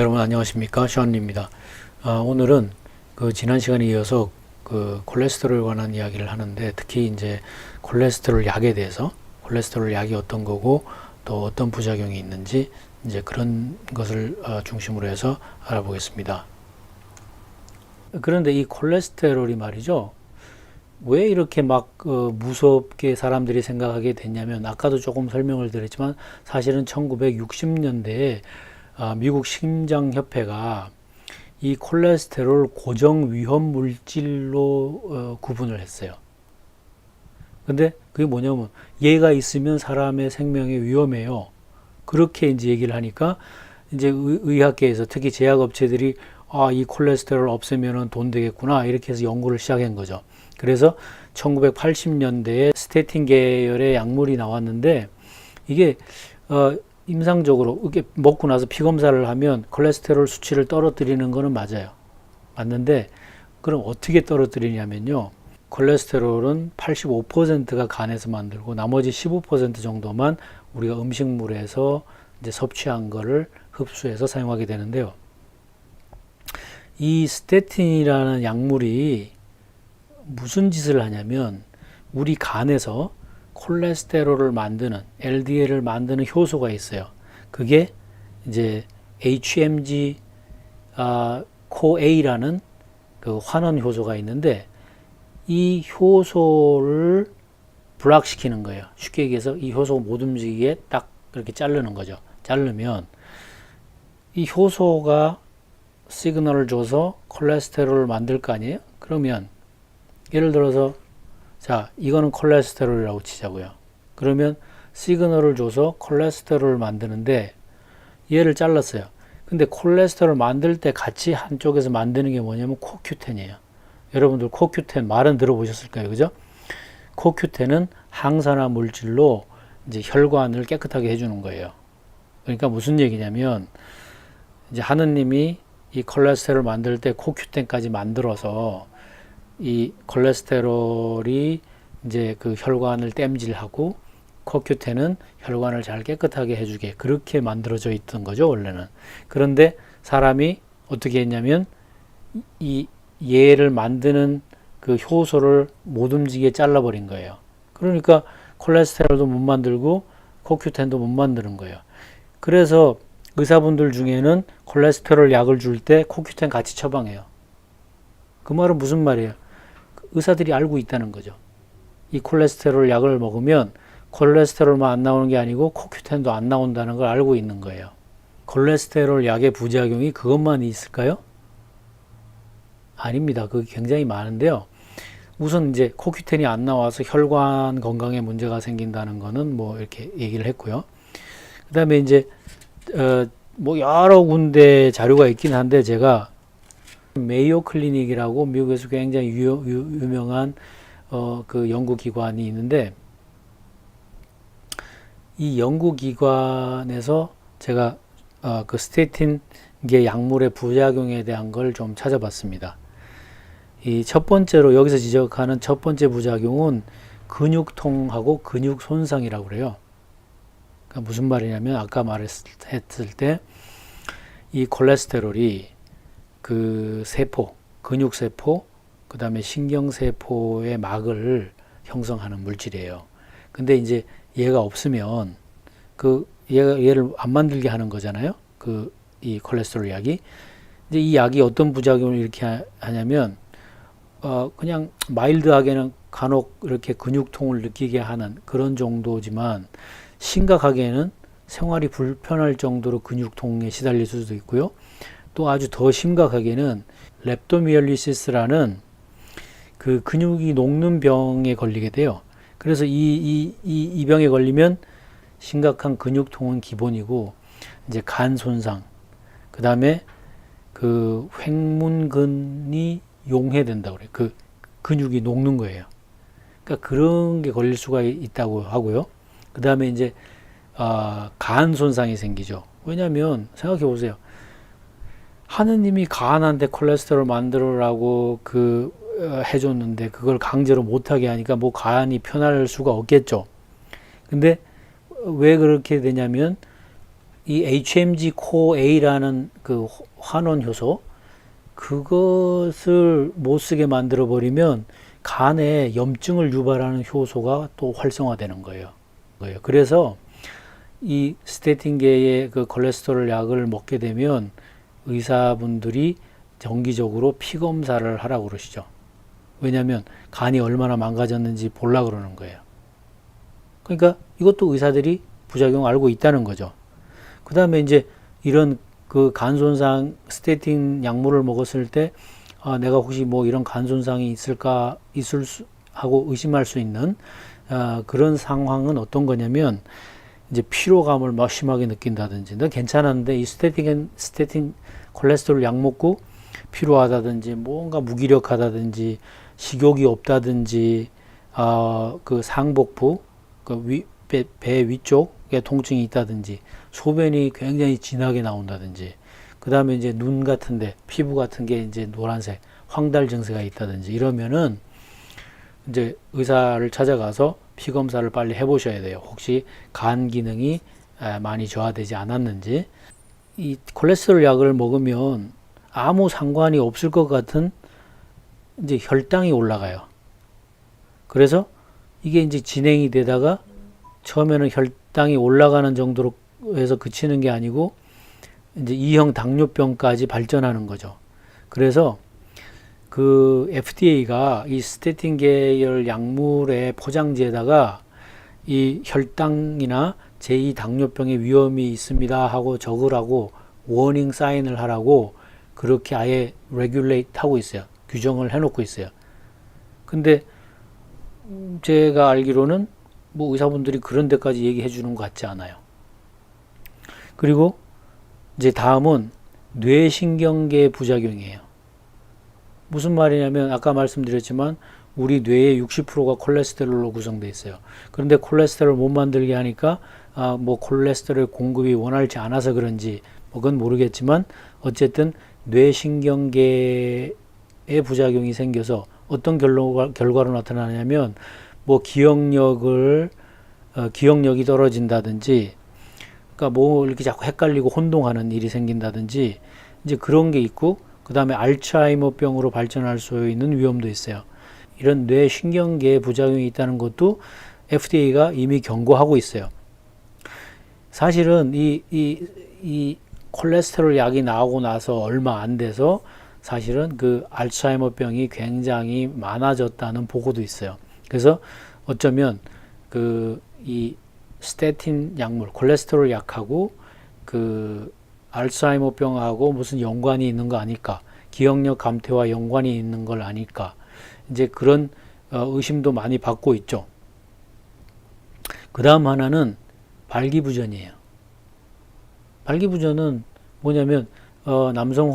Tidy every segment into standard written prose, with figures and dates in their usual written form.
여러분 안녕하십니까, 션입니다. 오늘은 지난 시간에 이어서 콜레스테롤에 관한 이야기를 하는데, 특히 이제 콜레스테롤 약에 대해서, 콜레스테롤 약이 어떤 거고 또 어떤 부작용이 있는지 이제 그런 것을 중심으로 해서 알아보겠습니다. 그런데 이 콜레스테롤이 말이죠, 왜 이렇게 막 무섭게 사람들이 생각하게 됐냐면, 아까도 조금 설명을 드렸지만 사실은 1960년대에 미국 심장협회가 이 콜레스테롤 고정 위험 물질로 구분을 했어요. 근데 그게 뭐냐면, 얘가 있으면 사람의 생명에 위험해요. 그렇게 이제 얘기를 하니까 이제 의학계에서, 특히 제약업체들이 이 콜레스테롤 없애면은 돈 되겠구나, 이렇게 해서 연구를 시작한 거죠. 그래서 1980년대에 스테틴 계열의 약물이 나왔는데, 이게 임상적으로 이렇게 먹고 나서 피 검사를 하면 콜레스테롤 수치를 떨어뜨리는 거는 맞아요. 맞는데, 그럼 어떻게 떨어뜨리냐면요, 콜레스테롤은 85%가 간에서 만들고 나머지 15% 정도만 우리가 음식물에서 이제 섭취한 거를 흡수해서 사용하게 되는데요. 이 스테틴이라는 약물이 무슨 짓을 하냐면, 우리 간에서 콜레스테롤을 만드는, LDL을 만드는 효소가 있어요. 그게 이제 HMG CoA라는 그 환원 효소가 있는데, 이 효소를 불락시키는 거예요. 쉽게 얘기해서 이 효소가 못 움직이게 딱 그렇게 자르는 거죠. 자르면 이 효소가 시그널을 줘서 콜레스테롤을 만들 거 아니에요? 그러면 예를 들어서, 자, 이거는 콜레스테롤이라고 치자고요. 그러면 시그널을 줘서 콜레스테롤을 만드는데, 얘를 잘랐어요. 근데 콜레스테롤 만들 때 같이 한쪽에서 만드는 게 뭐냐면 코큐텐이에요. 여러분들 코큐텐 말은 들어보셨을까요? 그죠? 코큐텐은 항산화 물질로 이제 혈관을 깨끗하게 해주는 거예요. 그러니까 무슨 얘기냐면, 이제 하느님이 이 콜레스테롤 만들 때 코큐텐까지 만들어서 이 콜레스테롤이 이제 그 혈관을 땜질하고, 코큐텐은 혈관을 잘 깨끗하게 해주게, 그렇게 만들어져 있던 거죠, 원래는. 그런데 사람이 어떻게 했냐면, 이 얘를 만드는 그 효소를 못 움직이게 잘라버린 거예요. 그러니까 콜레스테롤도 못 만들고 코큐텐도 못 만드는 거예요. 그래서 의사분들 중에는 콜레스테롤 약을 줄 때 코큐텐 같이 처방해요. 그 말은 무슨 말이에요? 의사들이 알고 있다는 거죠. 이 콜레스테롤 약을 먹으면 콜레스테롤만 안 나오는 게 아니고 코큐텐도 안 나온다는 걸 알고 있는 거예요. 콜레스테롤 약의 부작용이 그것만 있을까요? 아닙니다. 그게 굉장히 많은데요. 우선 이제 코큐텐이 안 나와서 혈관 건강에 문제가 생긴다는 거는 뭐 이렇게 얘기를 했고요. 그 다음에 이제 뭐 여러 군데 자료가 있긴 한데, 제가 메이오 클리닉이라고 미국에서 굉장히 유명한 그 연구기관이 있는데, 이 연구기관에서 제가 그 스테틴계 약물의 부작용에 대한 걸 좀 찾아봤습니다. 이 첫 번째로 여기서 지적하는 첫 번째 부작용은 근육통하고 근육 손상이라고 그래요. 그러니까 무슨 말이냐면, 아까 말했을 때 이 콜레스테롤이 그 세포, 근육세포, 그 다음에 신경세포의 막을 형성하는 물질이에요. 근데 이제 얘가 없으면 얘를 안 만들게 하는 거잖아요. 이 콜레스테롤 약이. 이제 이 약이 어떤 부작용을 이렇게 하냐면, 그냥 마일드하게는 간혹 이렇게 근육통을 느끼게 하는 그런 정도지만, 심각하게는 생활이 불편할 정도로 근육통에 시달릴 수도 있고요. 또 아주 더 심각하게는 렙도미얼리시스라는 그 근육이 녹는 병에 걸리게 돼요. 그래서 이 병에 걸리면 심각한 근육통은 기본이고, 이제 간 손상, 그 다음에 그 횡문근이 용해된다고 그래요. 그 근육이 녹는 거예요. 그러니까 그런 게 걸릴 수가 있다고 하고요. 그 다음에 이제 간 손상이 생기죠. 왜냐하면 생각해 보세요. 하느님이 간한테 콜레스테롤 만들으라고 해줬는데, 그걸 강제로 못하게 하니까 뭐 간이 편할 수가 없겠죠. 근데 왜 그렇게 되냐면, 이 HMG CoA라는 그 환원 효소, 그것을 못 쓰게 만들어 버리면 간에 염증을 유발하는 효소가 또 활성화되는 거예요. 그래서 이 스테틴계의 그 콜레스테롤 약을 먹게 되면 의사분들이 정기적으로 피 검사를 하라고 그러시죠. 왜냐하면 간이 얼마나 망가졌는지 보려 그러는 거예요. 그러니까 이것도 의사들이 부작용 알고 있다는 거죠. 그 다음에 이제 이런 그 간 손상 스테틴 약물을 먹었을 때 내가 혹시 뭐 이런 간 손상이 있을 수 하고 의심할 수 있는 그런 상황은 어떤 거냐면 이제 피로감을 막 심하게 느낀다든지, 너 괜찮았는데 이 스테틴 콜레스테롤 약 먹고 피로하다든지 뭔가 무기력하다든지 식욕이 없다든지 그 상복부 그 배 위쪽에 통증이 있다든지 소변이 굉장히 진하게 나온다든지 그 다음에 이제 눈 같은데 피부 같은 게 이제 노란색 황달 증세가 있다든지 이러면은 이제 의사를 찾아가서 피 검사를 빨리 해보셔야 돼요. 혹시 간 기능이 많이 저하되지 않았는지. 이 콜레스테롤 약을 먹으면 아무 상관이 없을 것 같은 이제 혈당이 올라가요. 그래서 이게 이제 진행이 되다가 처음에는 혈당이 올라가는 정도로 해서 그치는 게 아니고 이제 2형 당뇨병까지 발전하는 거죠. 그래서 그 FDA가 이 스테틴 계열 약물의 포장지에다가 이 혈당이나 제2 당뇨병의 위험이 있습니다 하고 적으라고 워닝 사인을 하라고 그렇게 아예 레귤레이트 하고 있어요. 규정을 해놓고 있어요. 근데 제가 알기로는 뭐 의사분들이 그런 데까지 얘기해 주는 것 같지 않아요. 그리고 이제 다음은 뇌신경계 부작용이에요. 무슨 말이냐면 아까 말씀드렸지만 우리 뇌의 60%가 콜레스테롤로 구성되어 있어요. 그런데 콜레스테롤 못 만들게 하니까 뭐 콜레스테롤 공급이 원활치 않아서 그런지 그건 모르겠지만 어쨌든 뇌신경계에 부작용이 생겨서 어떤 결과로 나타나냐면 뭐 기억력이 떨어진다든지 그러니까 뭐 이렇게 자꾸 헷갈리고 혼동하는 일이 생긴다든지 이제 그런 게 있고 그 다음에 알츠하이머병으로 발전할 수 있는 위험도 있어요. 이런 뇌신경계에 부작용이 있다는 것도 FDA가 이미 경고하고 있어요. 사실은 이 콜레스테롤 약이 나오고 나서 얼마 안 돼서 사실은 그 알츠하이머병이 굉장히 많아졌다는 보고도 있어요. 그래서 어쩌면 이 스테틴 약물, 콜레스테롤 약하고 그 알츠하이머병하고 무슨 연관이 있는 거 아닐까? 기억력 감퇴와 연관이 있는 걸 아닐까? 이제 그런 의심도 많이 받고 있죠. 그 다음 하나는 발기부전이에요. 발기부전은 뭐냐면 남성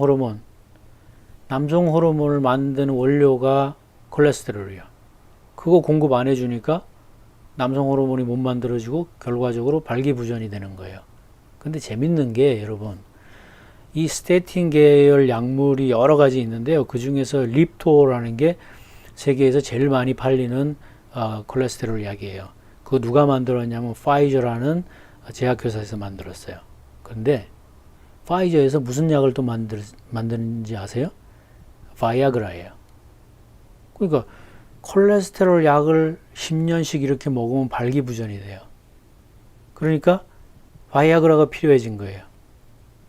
호르몬을 만드는 원료가 콜레스테롤이에요. 그거 공급 안 해주니까 남성 호르몬이 못 만들어지고 결과적으로 발기부전이 되는 거예요. 근데 재밌는 게 여러분 이 스테틴 계열 약물이 여러 가지 있는데요. 그 중에서 립토라는 게 세계에서 제일 많이 팔리는 콜레스테롤 약이에요. 그거 누가 만들었냐면 파이저라는 제약회사에서 만들었어요. 그런데 파이저에서 무슨 약을 또 만드는지 아세요? 바이아그라예요. 그러니까 콜레스테롤 약을 10년씩 이렇게 먹으면 발기부전이 돼요. 그러니까 바이아그라가 필요해진 거예요.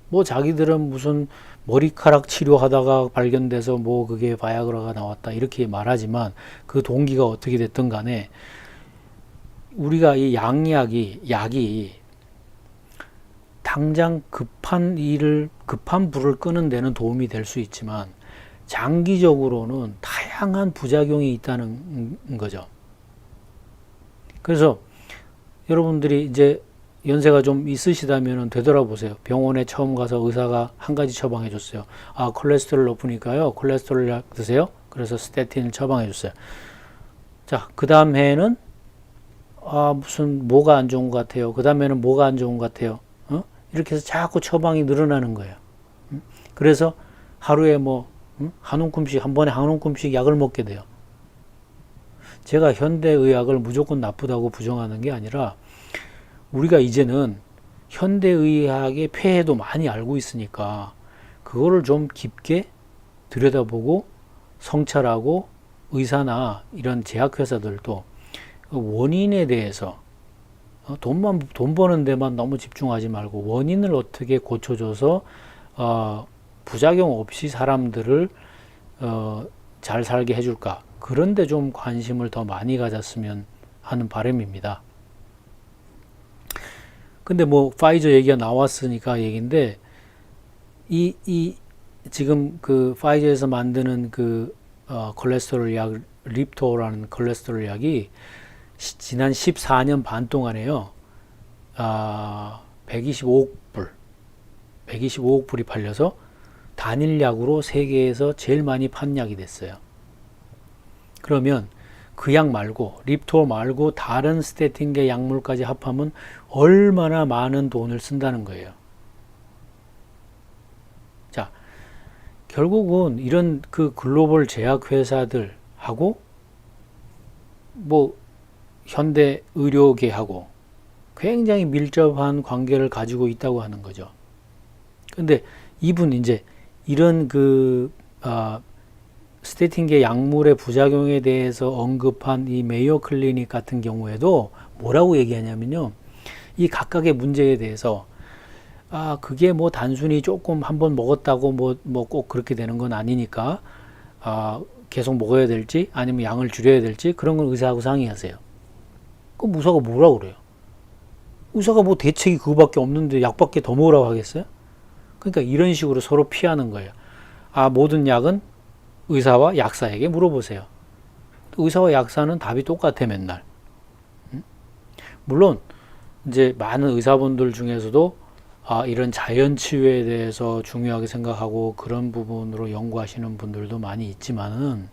뭐 자기들은 무슨 머리카락 치료하다가 발견돼서 뭐 그게 바이아그라가 나왔다 이렇게 말하지만 그 동기가 어떻게 됐든 간에 우리가 이 약이 당장 급한 불을 끄는 데는 도움이 될 수 있지만 장기적으로는 다양한 부작용이 있다는 거죠. 그래서 여러분들이 이제 연세가 좀 있으시다면 되돌아보세요. 병원에 처음 가서 의사가 한 가지 처방해 줬어요. 콜레스테롤 높으니까요. 콜레스테롤 약 드세요. 그래서 스테틴을 처방해 줬어요. 자, 그 다음 해에는 무슨 뭐가 안 좋은 것 같아요. 그 다음에는 뭐가 안 좋은 것 같아요. 이렇게 해서 자꾸 처방이 늘어나는 거예요. 그래서 하루에 한 번에 한 움큼씩 약을 먹게 돼요. 제가 현대의학을 무조건 나쁘다고 부정하는 게 아니라 우리가 이제는 현대의학의 폐해도 많이 알고 있으니까 그거를 좀 깊게 들여다보고 성찰하고 의사나 이런 제약회사들도 원인에 대해서 돈 버는 데만 너무 집중하지 말고 원인을 어떻게 고쳐줘서 부작용 없이 사람들을 잘 살게 해줄까, 그런데 좀 관심을 더 많이 가졌으면 하는 바람입니다. 근데 뭐 파이저 얘기가 나왔으니까 얘기인데 지금 그 파이저에서 만드는 그 콜레스테롤 약 립토라는 콜레스테롤 약이 지난 14년 반 동안에요. 125억 불이 팔려서 단일약으로 세계에서 제일 많이 판 약이 됐어요. 그러면 그 약 말고 립토 말고 다른 스테틴계 약물까지 합하면 얼마나 많은 돈을 쓴다는 거예요. 자, 결국은 이런 그 글로벌 제약회사들하고 뭐 현대 의료계하고 굉장히 밀접한 관계를 가지고 있다고 하는 거죠. 근데 이분 이제 이런 스테틴계 약물의 부작용에 대해서 언급한 이 메이오 클리닉 같은 경우에도 뭐라고 얘기하냐면요. 이 각각의 문제에 대해서 그게 뭐 단순히 조금 한번 먹었다고 뭐 꼭 그렇게 되는 건 아니니까 계속 먹어야 될지 아니면 양을 줄여야 될지 그런 건 의사하고 상의하세요. 그럼 의사가 뭐라고 그래요? 의사가 뭐 대책이 그거밖에 없는데 약밖에 더 먹으라고 하겠어요? 그러니까 이런 식으로 서로 피하는 거예요. 모든 약은 의사와 약사에게 물어보세요. 의사와 약사는 답이 똑같아 맨날. 물론 이제 많은 의사분들 중에서도 이런 자연치유에 대해서 중요하게 생각하고 그런 부분으로 연구하시는 분들도 많이 있지만은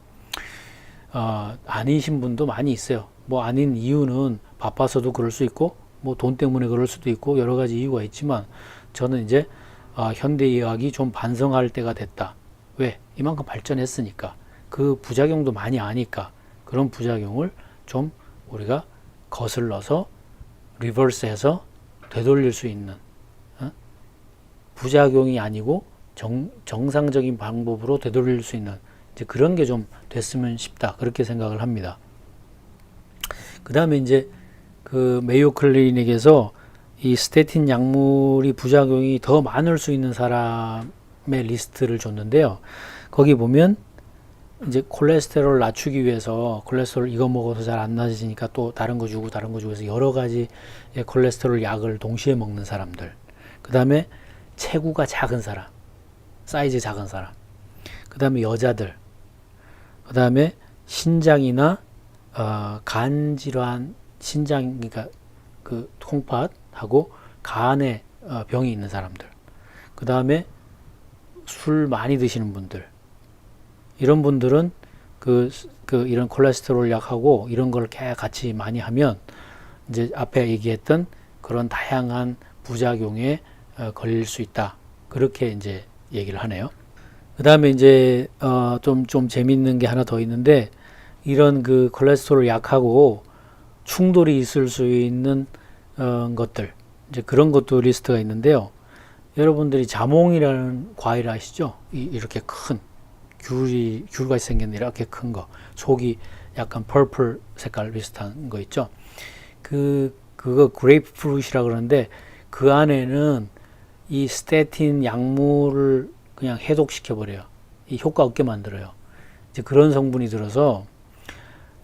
아니신 분도 많이 있어요. 뭐 아닌 이유는 바빠서도 그럴 수 있고 뭐 돈 때문에 그럴 수도 있고 여러 가지 이유가 있지만 저는 이제 현대의학이 좀 반성할 때가 됐다. 왜? 이만큼 발전했으니까 그 부작용도 많이 아니까 그런 부작용을 좀 우리가 거슬러서 리버스해서 되돌릴 수 있는 부작용이 아니고 정상적인 방법으로 되돌릴 수 있는 이제 그런 게 좀 됐으면 싶다 그렇게 생각을 합니다. 그 다음에 이제 그 메이오 클리닉에서 이 스테틴 약물이 부작용이 더 많을 수 있는 사람의 리스트를 줬는데요. 거기 보면 이제 콜레스테롤 낮추기 위해서 콜레스테롤 이거 먹어서 잘 안 낮아지니까 또 다른 거 주고 해서 여러 가지 콜레스테롤 약을 동시에 먹는 사람들. 그 다음에 체구가 작은 사람, 사이즈 작은 사람. 그 다음에 여자들. 그 다음에 신장이나 간 질환, 신장 그러니까 그 콩팥하고 간에 병이 있는 사람들. 그 다음에 술 많이 드시는 분들. 이런 분들은 이런 콜레스테롤 약하고 이런 걸 같이 많이 하면 이제 앞에 얘기했던 그런 다양한 부작용에 걸릴 수 있다. 그렇게 이제 얘기를 하네요. 그 다음에 이제 좀 재밌는 게 하나 더 있는데 이런 그 콜레스테롤 약하고 충돌이 있을 수 있는 것들 이제 그런 것도 리스트가 있는데요. 여러분들이 자몽이라는 과일 아시죠? 이렇게 큰 귤같이 생긴 이렇게 큰 거, 속이 약간 펄플 색깔 비슷한 거 있죠? 그거 그레이프 프루트이라 그러는데 그 안에는 이 스테틴 약물을 그냥 해독시켜 버려요. 이 효과 없게 만들어요. 이제 그런 성분이 들어서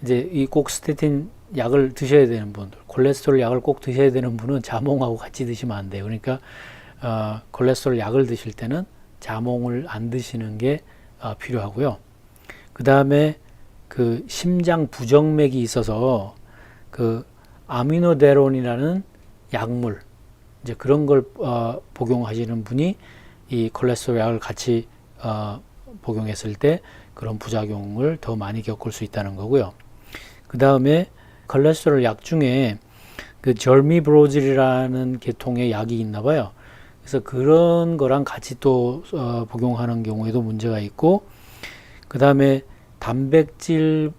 이제 이 꼭 스테틴 약을 드셔야 되는 분들, 콜레스테롤 약을 꼭 드셔야 되는 분은 자몽하고 같이 드시면 안 돼요. 그러니까 콜레스테롤 약을 드실 때는 자몽을 안 드시는 게 필요하고요. 그 다음에 그 심장 부정맥이 있어서 그 아미노데론이라는 약물 이제 그런 걸 복용하시는 분이 이 콜레스테롤 약을 같이 복용했을 때 그런 부작용을 더 많이 겪을 수 있다는 거고요. 그 다음에 콜레스테롤 약 중에 그 절미브로질이라는 계통의 약이 있나 봐요. 그래서 그런 거랑 같이 또 복용하는 경우에도 문제가 있고, 그 다음에 단백질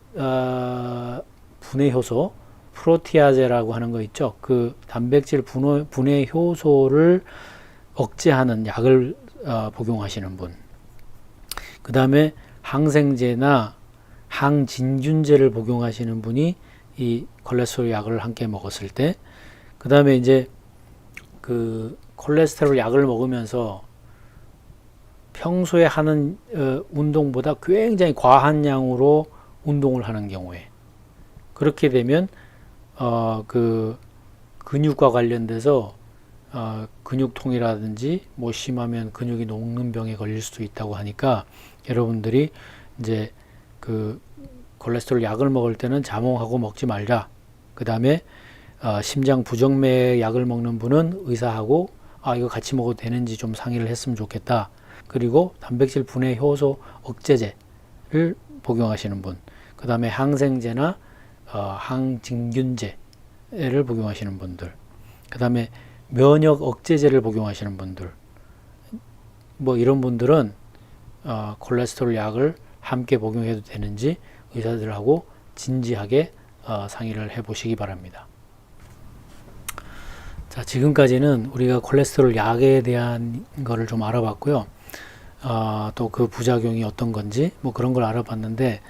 분해 효소 프로티아제라고 하는 거 있죠. 그 단백질 분해 효소를 억제하는 약을 복용하시는 분. 그 다음에 항생제나 항진균제를 복용하시는 분이 이 콜레스테롤 약을 함께 먹었을 때, 그 다음에 이제 그 콜레스테롤 약을 먹으면서 평소에 하는 운동보다 굉장히 과한 양으로 운동을 하는 경우에, 그렇게 되면 그 근육과 관련돼서 근육통이라든지 뭐 심하면 근육이 녹는 병에 걸릴 수도 있다고 하니까, 여러분들이 이제 그 콜레스테롤 약을 먹을 때는 자몽하고 먹지 말자. 그 다음에 심장 부정맥 약을 먹는 분은 의사하고 이거 같이 먹어도 되는지 좀 상의를 했으면 좋겠다. 그리고 단백질 분해 효소 억제제를 복용하시는 분, 그 다음에 항생제나 항진균제를 복용하시는 분들, 그 다음에 면역 억제제를 복용하시는 분들, 뭐 이런 분들은 콜레스테롤 약을 함께 복용해도 되는지 의사들하고 진지하게 상의를 해 보시기 바랍니다. 자, 지금까지는 우리가 콜레스테롤 약에 대한 거를 좀 알아봤고요. 또 그 부작용이 어떤 건지 뭐 그런 걸 알아봤는데,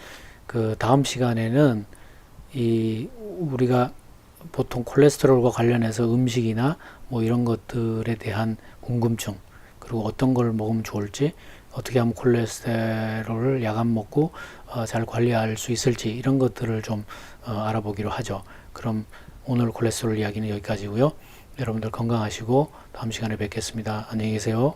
그 다음 시간에는 우리가 보통 콜레스테롤과 관련해서 음식이나 뭐 이런 것들에 대한 궁금증, 그리고 어떤 걸 먹으면 좋을지, 어떻게 하면 콜레스테롤을 약 안 먹고 잘 관리할 수 있을지, 이런 것들을 좀 알아보기로 하죠. 그럼 오늘 콜레스테롤 이야기는 여기까지고요. 여러분들 건강하시고 다음 시간에 뵙겠습니다. 안녕히 계세요.